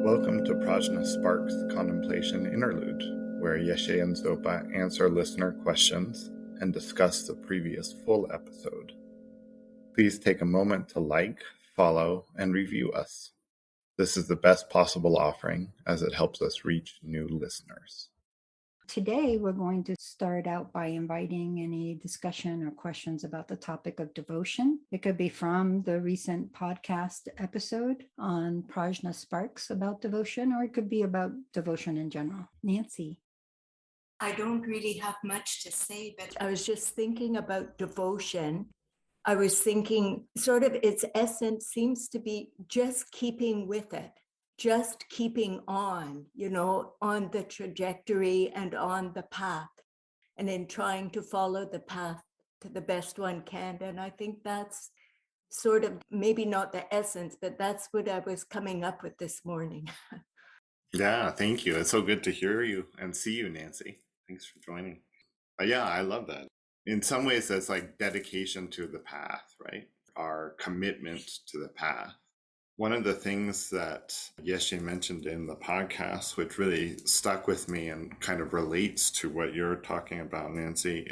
Welcome to Prajna Sparks Contemplation Interlude, where Yeshe and Zopa answer listener questions and discuss the previous full episode. Please take a moment to like, follow, and review us. This is the best possible offering as it helps us reach new listeners. Today, we're going to start out by inviting any discussion or questions about the topic of devotion. It could be from the recent podcast episode on Prajna Sparks about devotion, or it could be about devotion in general. Nancy. I don't really have much to say, but I was just thinking about devotion. I was thinking sort of its essence seems to be just keeping with it, just keeping on, on the trajectory and on the path, and in trying to follow the path to the best one can. And I think that's sort of maybe not the essence, but that's what I was coming up with this morning. Yeah, thank you. It's so good to hear you and see you, Nancy. Thanks for joining. Yeah, I love that. In some ways, that's like dedication to the path, right? Our commitment to the path. One of the things that Yeshe mentioned in the podcast, which really stuck with me and kind of relates to what you're talking about, Nancy,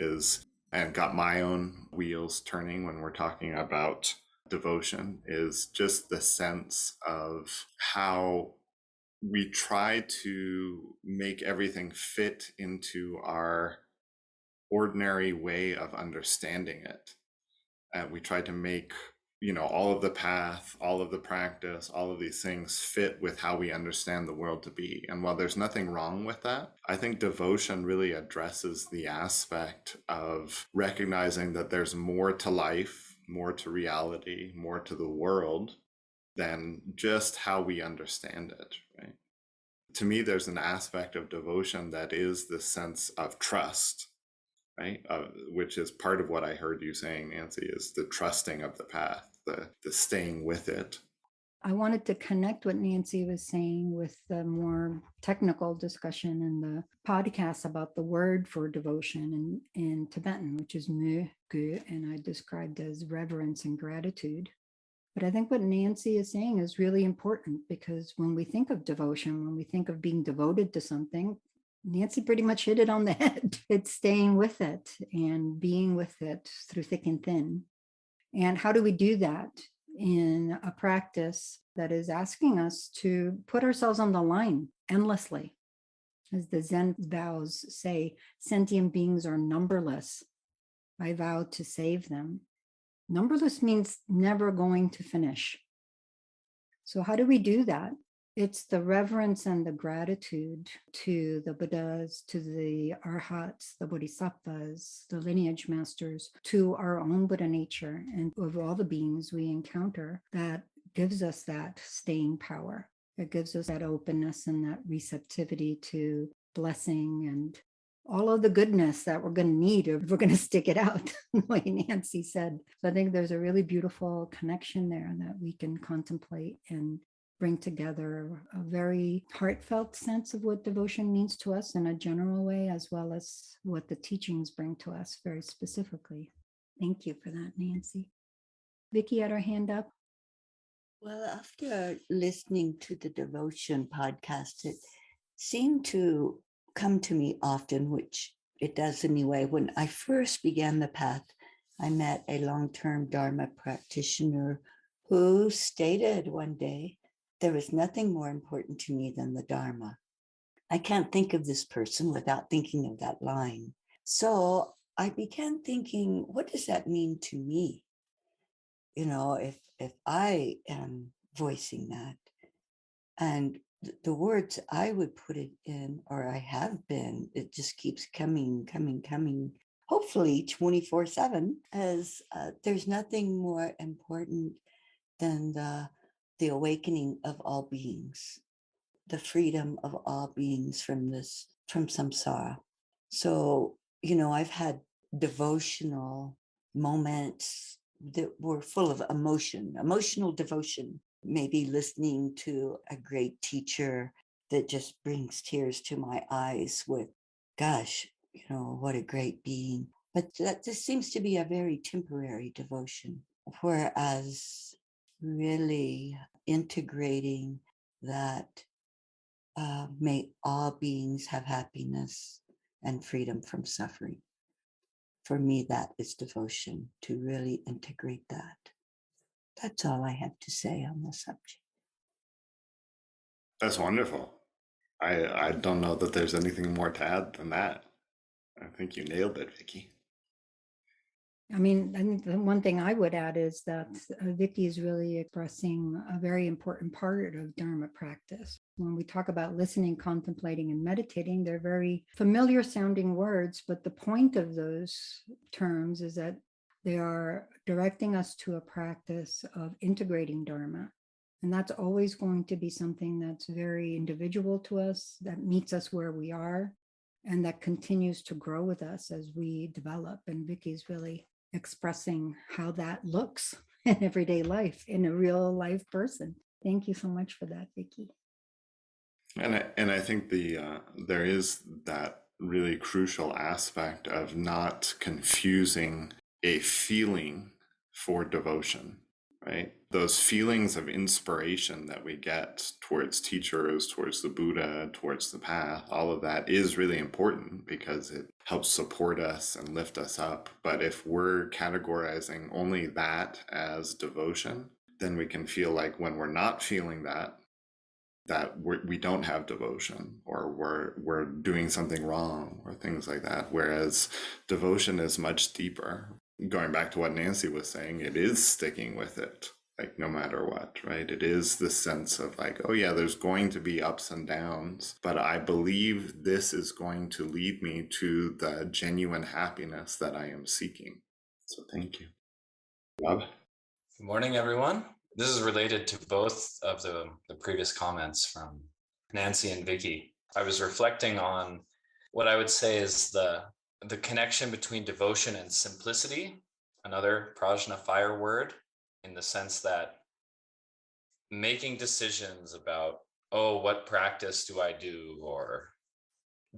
and got my own wheels turning when we're talking about devotion, is just the sense of how we try to make everything fit into our ordinary way of understanding it. And we try to make all of the path, all of the practice, all of these things fit with how we understand the world to be. And while there's nothing wrong with that, I think devotion really addresses the aspect of recognizing that there's more to life, more to reality, more to the world than just how we understand it, right? To me, there's an aspect of devotion that is the sense of trust, right? Which is part of what I heard you saying, Nancy, is the trusting of the path, the staying with it. I wanted to connect what Nancy was saying with the more technical discussion in the podcast about the word for devotion in Tibetan, which is me gu, and I described as reverence and gratitude. But I think what Nancy is saying is really important, because when we think of devotion, when we think of being devoted to something, Nancy pretty much hit it on the head. It's staying with it and being with it through thick and thin. And how do we do that in a practice that is asking us to put ourselves on the line endlessly? As the Zen vows say, sentient beings are numberless. I vow to save them. Numberless means never going to finish. So how do we do that? It's the reverence and the gratitude to the Buddhas, to the Arhats, the Bodhisattvas, the lineage masters, to our own Buddha nature, and of all the beings we encounter, that gives us that staying power. It gives us that openness and that receptivity to blessing and all of the goodness that we're going to need if we're going to stick it out, like Nancy said. So I think there's a really beautiful connection there that we can contemplate and bring together a very heartfelt sense of what devotion means to us in a general way, as well as what the teachings bring to us very specifically. Thank you for that, Nancy. Vicky had her hand up. Well, after listening to the devotion podcast, it seemed to come to me often, which it does anyway. When I first began the path, I met a long-term Dharma practitioner who stated one day, "There is nothing more important to me than the Dharma." I can't think of this person without thinking of that line. So I began thinking, what does that mean to me? If I am voicing that, and the words I would put it in, or I have been, it just keeps coming, hopefully 24/7, as there's nothing more important than the awakening of all beings, the freedom of all beings from samsara. So, I've had devotional moments that were full of emotional devotion, maybe listening to a great teacher that just brings tears to my eyes with, gosh, what a great being. But that just seems to be a very temporary devotion, whereas really integrating that may all beings have happiness and freedom from suffering. For me, that is devotion, to really integrate that. That's all I have to say on the subject. That's wonderful. I don't know that there's anything more to add than that. I think you nailed it, Vicky. I mean, I think the one thing I would add is that Vicky is really expressing a very important part of Dharma practice. When we talk about listening, contemplating, and meditating, they're very familiar sounding words, but the point of those terms is that they are directing us to a practice of integrating Dharma. And that's always going to be something that's very individual to us, that meets us where we are, and that continues to grow with us as we develop. And Vicky's really expressing how that looks in everyday life, in a real life person. Thank you so much for that, Vicky. And I think there is that really crucial aspect of not confusing a feeling for devotion, right? Those feelings of inspiration that we get towards teachers, towards the Buddha, towards the path, all of that is really important because it helps support us and lift us up. But if we're categorizing only that as devotion, then we can feel like when we're not feeling that we don't have devotion, or we're doing something wrong, or things like that. Whereas devotion is much deeper. Going back to what Nancy was saying, it is sticking with it, like no matter what, right? It is the sense of like, oh yeah, there's going to be ups and downs, but I believe this is going to lead me to the genuine happiness that I am seeking. So thank you. Rob? Good morning, everyone. This is related to both of the previous comments from Nancy and Vicky. I was reflecting on what I would say is the connection between devotion and simplicity, another Prajna Fire word, in the sense that making decisions about, oh, what practice do I do, or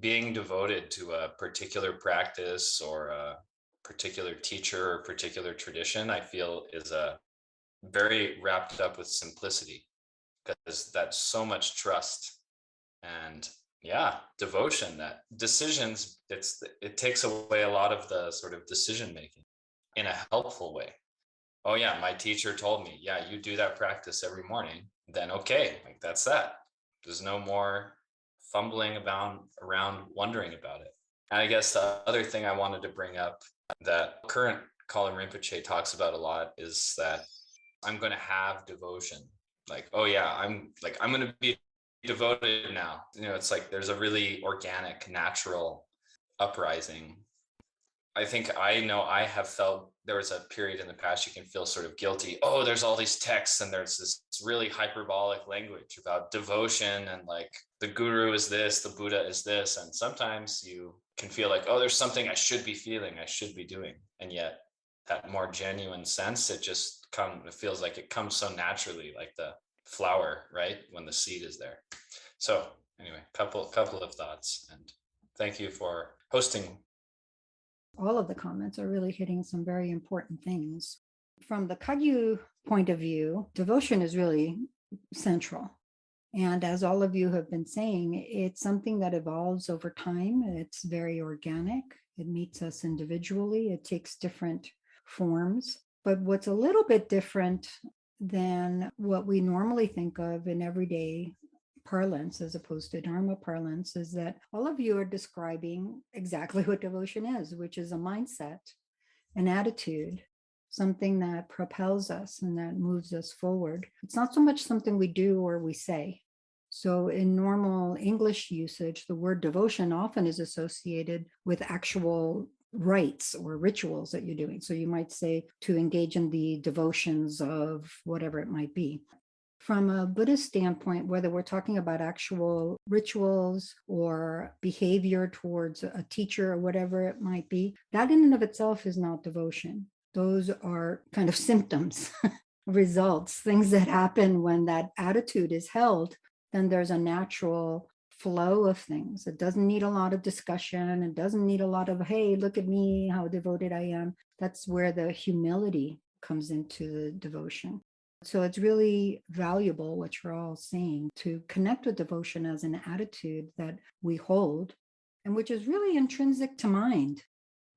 being devoted to a particular practice or a particular teacher or particular tradition, I feel is a very wrapped up with simplicity, because that's so much trust and devotion, that decisions, it takes away a lot of the sort of decision making in a helpful way. Oh yeah, my teacher told me, yeah, you do that practice every morning, then okay, like that's that. There's no more fumbling around wondering about it. And I guess the other thing I wanted to bring up that current Kalim Rinpoche talks about a lot is that I'm going to have devotion. Like, oh yeah, I'm going to be devoted now. You know, it's like there's a really organic, natural uprising. I think I know I have felt there was a period in the past you can feel sort of guilty. Oh, there's all these texts and there's this really hyperbolic language about devotion and like the guru is this, the Buddha is this. And sometimes you can feel like, oh, there's something I should be feeling, I should be doing. And yet that more genuine sense, it feels like it comes so naturally, like the flower, right? When the seed is there. So anyway, couple of thoughts, and thank you for hosting. All of the comments are really hitting some very important things. From the Kagyu point of view, devotion is really central. And as all of you have been saying, it's something that evolves over time. It's very organic. It meets us individually. It takes different forms. But what's a little bit different than what we normally think of in everyday parlance as opposed to Dharma parlance is that all of you are describing exactly what devotion is, which is a mindset, an attitude, something that propels us and that moves us forward. It's not so much something we do or we say. So in normal English usage, the word devotion often is associated with actual rites or rituals that you're doing. So you might say to engage in the devotions of whatever it might be. From a Buddhist standpoint, whether we're talking about actual rituals or behavior towards a teacher or whatever it might be, that in and of itself is not devotion. Those are kind of symptoms, results, things that happen when that attitude is held. Then there's a natural flow of things. It doesn't need a lot of discussion. It doesn't need a lot of, hey, look at me, how devoted I am. That's where the humility comes into the devotion. So it's really valuable what you're all saying, to connect with devotion as an attitude that we hold, and which is really intrinsic to mind.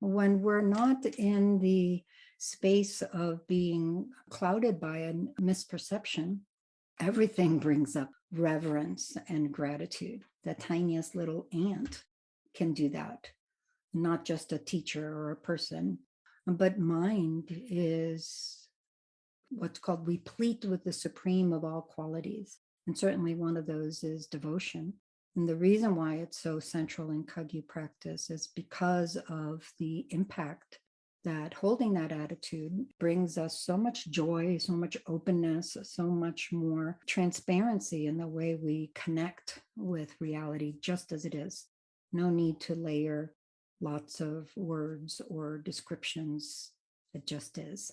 When we're not in the space of being clouded by a misperception, everything brings up reverence and gratitude. The tiniest little ant can do that, not just a teacher or a person. But mind is what's called replete with the supreme of all qualities. And certainly one of those is devotion. And the reason why it's so central in Kagyu practice is because of the impact that holding that attitude brings us so much joy, so much openness, so much more transparency in the way we connect with reality just as it is. No need to layer lots of words or descriptions. It just is.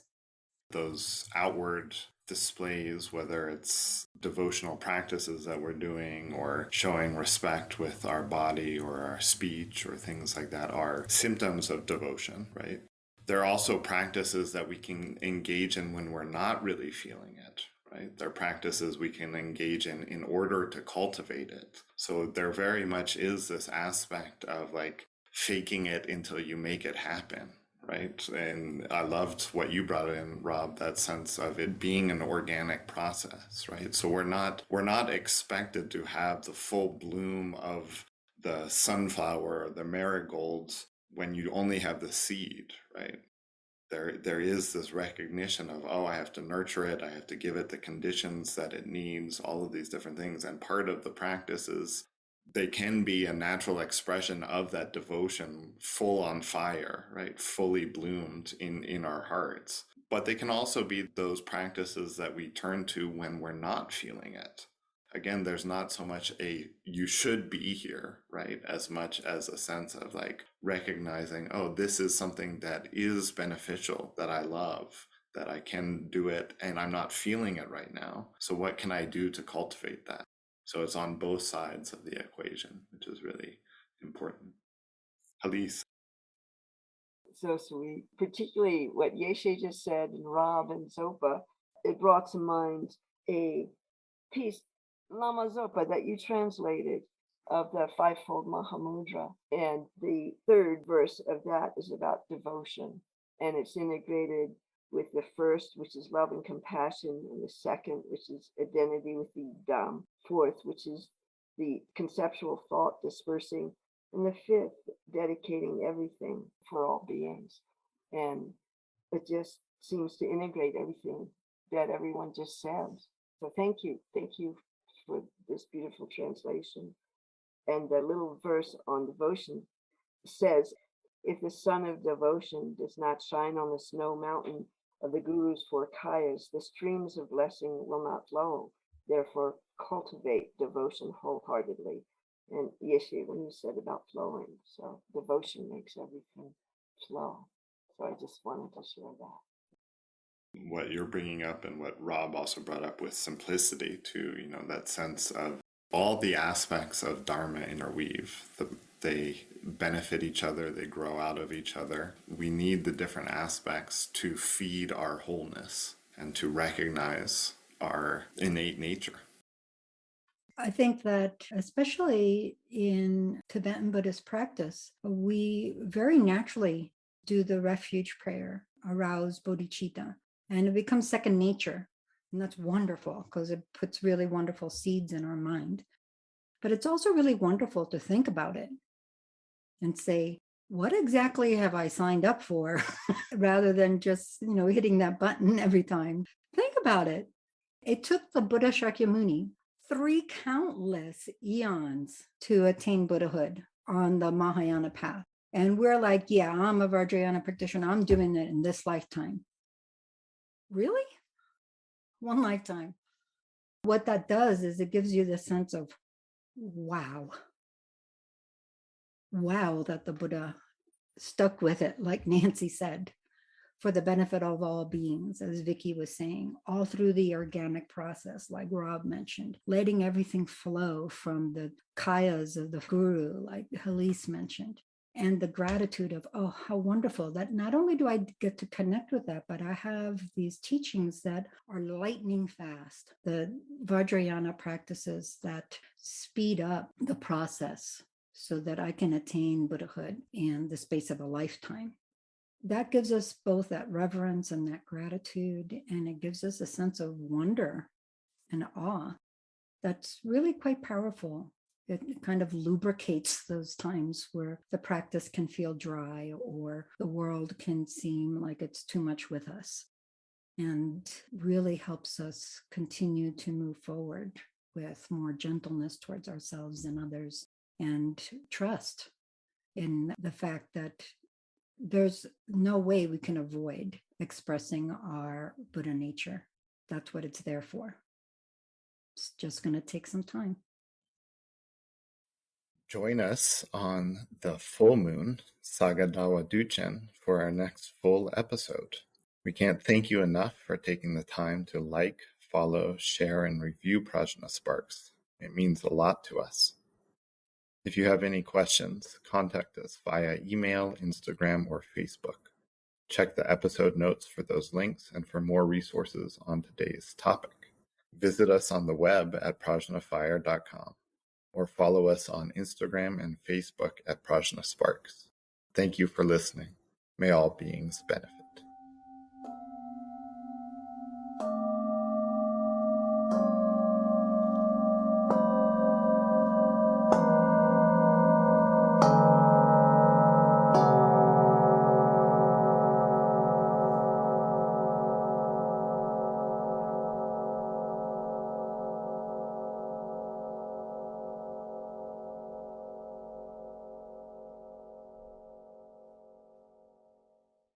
Those outward displays, whether it's devotional practices that we're doing or showing respect with our body or our speech or things like that, are symptoms of devotion, right? They're also practices that we can engage in when we're not really feeling it, right? They're practices we can engage in order to cultivate it. So there very much is this aspect of like faking it until you make it happen, right? And I loved what you brought in, Rob, that sense of it being an organic process, right? So we're not expected to have the full bloom of the sunflower or the marigolds when you only have the seed, right? There is this recognition of, oh, I have to nurture it, I have to give it the conditions that it needs, all of these different things. And part of the practice is they can be a natural expression of that devotion, full on fire, right? Fully bloomed in our hearts. But they can also be those practices that we turn to when we're not feeling it. Again, there's not so much a you should be here, right? As much as a sense of like recognizing, oh, this is something that is beneficial, that I love, that I can do it, and I'm not feeling it right now. So what can I do to cultivate that? So it's on both sides of the equation, which is really important. Elise. So sweet, particularly what Yeshe just said and Rob and Zopa. It brought to mind a piece, Lama Zopa, that you translated of the fivefold Mahamudra. And the third verse of that is about devotion. And it's integrated with the first, which is love and compassion, and the second, which is identity with the Dham, fourth, which is the conceptual thought dispersing, and the fifth, dedicating everything for all beings. And it just seems to integrate everything that everyone just said. So thank you for this beautiful translation. And the little verse on devotion says, if the sun of devotion does not shine on the snow mountain of the Guru's four kayas, the streams of blessing will not flow. Therefore, cultivate devotion wholeheartedly. And Yeshe, when you said about flowing, so devotion makes everything flow. So I just wanted to share that. What you're bringing up and what Rob also brought up with simplicity too, that sense of all the aspects of Dharma interweave. They benefit each other, they grow out of each other. We need the different aspects to feed our wholeness and to recognize our innate nature. I think that especially in Tibetan Buddhist practice, we very naturally do the refuge prayer, arouse bodhicitta, and it becomes second nature. And that's wonderful because it puts really wonderful seeds in our mind. But it's also really wonderful to think about it and say, what exactly have I signed up for? Rather than just, hitting that button every time. Think about it. It took the Buddha Shakyamuni 3 countless eons to attain Buddhahood on the Mahayana path. And we're like, yeah, I'm a Vajrayana practitioner. I'm doing it in this lifetime. Really? 1 lifetime. What that does is it gives you the sense of, wow, that the Buddha stuck with it, like Nancy said, for the benefit of all beings, as Vicky was saying, all through the organic process, like Rob mentioned, letting everything flow from the kayas of the Guru, like Elise mentioned. and the gratitude of, oh, how wonderful that not only do I get to connect with that, but I have these teachings that are lightning fast, the Vajrayana practices that speed up the process so that I can attain Buddhahood in the space of a lifetime. That gives us both that reverence and that gratitude, and it gives us a sense of wonder and awe that's really quite powerful. It kind of lubricates those times where the practice can feel dry or the world can seem like it's too much with us, and really helps us continue to move forward with more gentleness towards ourselves and others, and trust in the fact that there's no way we can avoid expressing our Buddha nature. That's what it's there for. It's just going to take some time. Join us on the full moon, Sagadawa Duchen, for our next full episode. We can't thank you enough for taking the time to like, follow, share, and review Prajna Sparks. It means a lot to us. If you have any questions, contact us via email, Instagram, or Facebook. Check the episode notes for those links and for more resources on today's topic. Visit us on the web at prajnafire.com or follow us on Instagram and Facebook at Prajna Sparks. Thank you for listening. May all beings benefit.